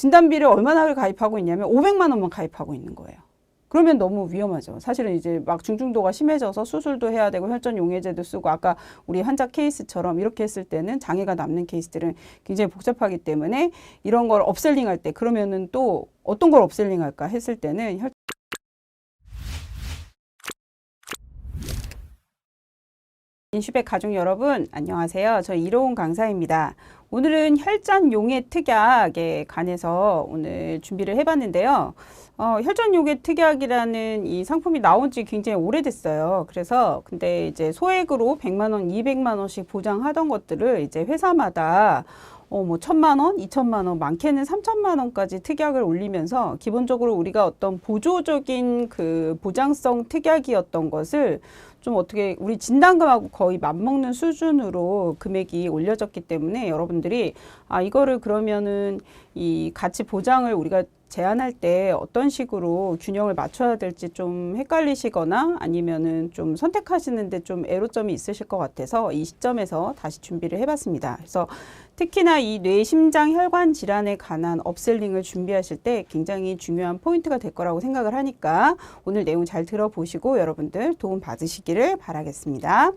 진단비를 얼마나 가입하고 있냐면 500만 원만 가입하고 있는 거예요. 그러면 너무 위험하죠. 사실은 이제 막 중증도가 심해져서 수술도 해야 되고 혈전 용해제도 쓰고 아까 우리 환자 케이스처럼 이렇게 했을 때는 장애가 남는 케이스들은 굉장히 복잡하기 때문에 이런 걸 업셀링 할 때 그러면은 또 어떤 걸 업셀링 할까 했을 때는 인슈백 가족 여러분 안녕하세요. 저 이로운 강사입니다. 오늘은 혈전 용해 특약에 관해서 오늘 준비를 해봤는데요. 혈전 용해 특약이라는 이 상품이 나온 지 굉장히 오래됐어요. 그래서 근데 이제 소액으로 100만 원, 200만 원씩 보장하던 것들을 이제 회사마다 뭐 1,000만 원, 2,000만 원, 많게는 3,000만 원까지 특약을 올리면서 기본적으로 우리가 어떤 보조적인 그 보장성 특약이었던 것을 좀 어떻게 우리 진단금하고 거의 맞먹는 수준으로 금액이 올려졌기 때문에 여러분들이 이거를 그러면은 이 가치 보장을 우리가 제한할 때 어떤 식으로 균형을 맞춰야 될지 좀 헷갈리시거나 아니면은 좀 선택하시는데 좀 애로점이 있으실 것 같아서 이 시점에서 다시 준비를 해봤습니다. 그래서 특히나 이 뇌, 심장, 혈관 질환에 관한 업셀링을 준비하실 때 굉장히 중요한 포인트가 될 거라고 생각을 하니까 오늘 내용 잘 들어보시고 여러분들 도움 받으시기를 바라겠습니다.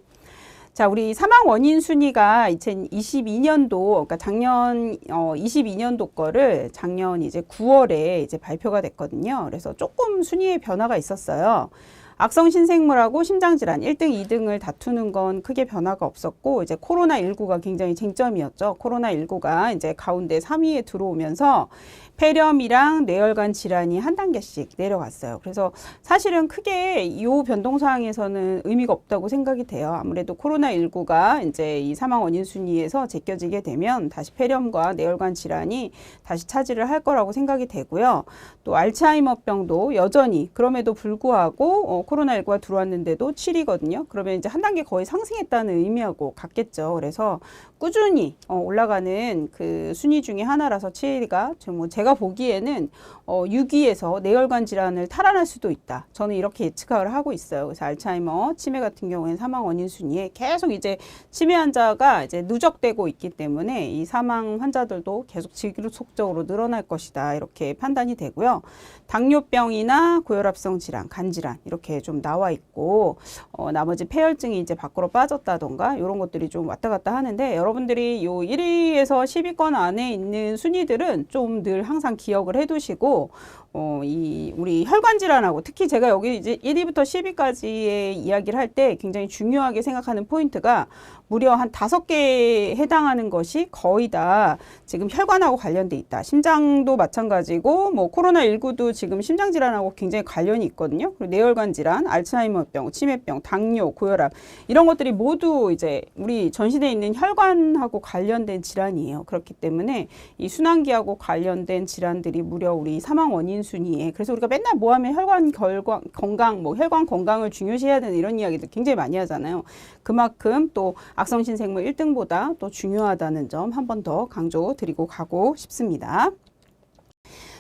자, 우리 사망 원인 순위가 2022년도, 그러니까 작년 22년도 거를 작년 이제 9월에 이제 발표가 됐거든요. 그래서 조금 순위의 변화가 있었어요. 악성 신생물하고 심장질환 1등, 2등을 다투는 건 크게 변화가 없었고 이제 코로나19가 굉장히 쟁점이었죠. 코로나19가 이제 가운데 3위에 들어오면서 폐렴이랑 뇌혈관 질환이 한 단계씩 내려갔어요. 그래서 사실은 크게 이 변동사항에서는 의미가 없다고 생각이 돼요. 아무래도 코로나19가 이제 이 사망 원인 순위에서 제껴지게 되면 다시 폐렴과 뇌혈관 질환이 다시 차지를 할 거라고 생각이 되고요. 또 알츠하이머병도 여전히 그럼에도 불구하고 코로나19가 들어왔는데도 7위거든요. 그러면 이제 한 단계 거의 상승했다는 의미하고 같겠죠. 그래서 꾸준히 올라가는 그 순위 중에 하나라서 7위가 뭐 제가 보기에는 6위에서 뇌혈관 질환을 탈환할 수도 있다. 저는 이렇게 예측을 하고 있어요. 그래서 알츠하이머, 치매 같은 경우에는 사망 원인 순위에 계속 이제 치매 환자가 이제 누적되고 있기 때문에 이 사망 환자들도 계속 지속적으로 늘어날 것이다. 이렇게 판단이 되고요. 당뇨병이나 고혈압성 질환, 간 질환 이렇게 좀 나와 있고 나머지 폐혈증이 이제 밖으로 빠졌다던가 이런 것들이 좀 왔다 갔다 하는데 여러분들이 요 1위에서 10위권 안에 있는 순위들은 좀 늘 항상 기억을 해두시고 우리 혈관 질환하고 특히 제가 여기 이제 1위부터 10위까지의 이야기를 할 때 굉장히 중요하게 생각하는 포인트가 무려 한 5개에 해당하는 것이 거의 다 지금 혈관하고 관련돼 있다. 심장도 마찬가지고 뭐 코로나19도 지금 심장 질환하고 굉장히 관련이 있거든요. 그리고 뇌혈관 질환, 알츠하이머병, 치매병, 당뇨, 고혈압 이런 것들이 모두 이제 우리 전신에 있는 혈관하고 관련된 질환이에요. 그렇기 때문에 이 순환기하고 관련된 질환들이 무려 우리 사망 원인 순위에 그래서 우리가 맨날 뭐 하면 혈관 건강, 뭐 혈관 건강을 중요시해야 되는 이런 이야기들 굉장히 많이 하잖아요. 그만큼 또 악성신생물 1등보다 또 중요하다는 점 한 번 더 강조드리고 가고 싶습니다.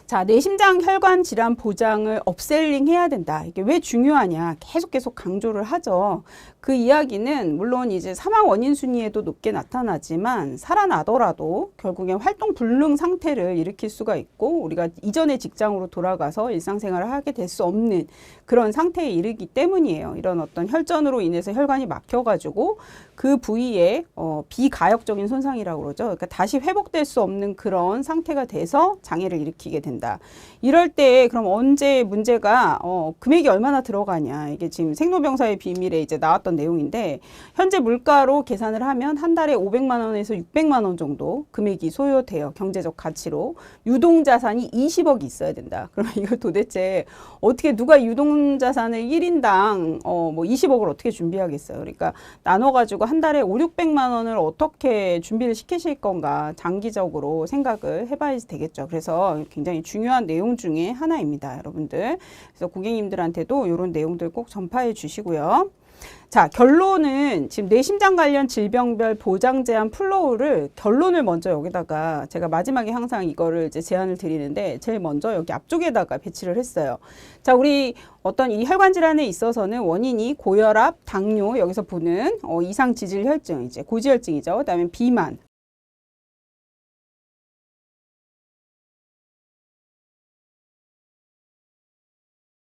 자, 뇌심장 혈관 질환 보장을 업셀링 해야 된다. 이게 왜 중요하냐? 계속 강조를 하죠. 그 이야기는 물론 이제 사망 원인 순위에도 높게 나타나지만 살아나더라도 결국엔 활동 불능 상태를 일으킬 수가 있고 우리가 이전의 직장으로 돌아가서 일상생활을 하게 될 수 없는 그런 상태에 이르기 때문이에요. 이런 어떤 혈전으로 인해서 혈관이 막혀가지고 그 부위에 비가역적인 손상이라고 그러죠. 그러니까 다시 회복될 수 없는 그런 상태가 돼서 장애를 일으키게 된다. 이럴 때 그럼 언제 문제가 금액이 얼마나 들어가냐. 이게 지금 생로병사의 비밀에 이제 나왔던 내용인데 현재 물가로 계산을 하면 한 달에 500만 원에서 600만 원 정도 금액이 소요돼요. 경제적 가치로. 유동자산이 20억이 있어야 된다. 그러면 이걸 도대체 어떻게 누가 유동자산을 1인당 뭐 20억을 어떻게 준비하겠어요. 그러니까 나눠가지고 한 달에 5, 600만 원을 어떻게 준비를 시키실 건가 장기적으로 생각을 해봐야 되겠죠. 그래서 굉장히 중요한 내용 중에 하나입니다. 여러분들. 그래서 고객님들한테도 이런 내용들 꼭 전파해 주시고요. 자, 결론은 지금 뇌심장 관련 질병별 보장 제한 플로우를 결론을 먼저 여기다가 제가 마지막에 항상 이거를 이제 제안을 드리는데 제일 먼저 여기 앞쪽에다가 배치를 했어요. 자, 우리 어떤 이 혈관 질환에 있어서는 원인이 고혈압, 당뇨 여기서 보는 이상 지질 혈증 이제 고지혈증이죠. 그다음에 비만,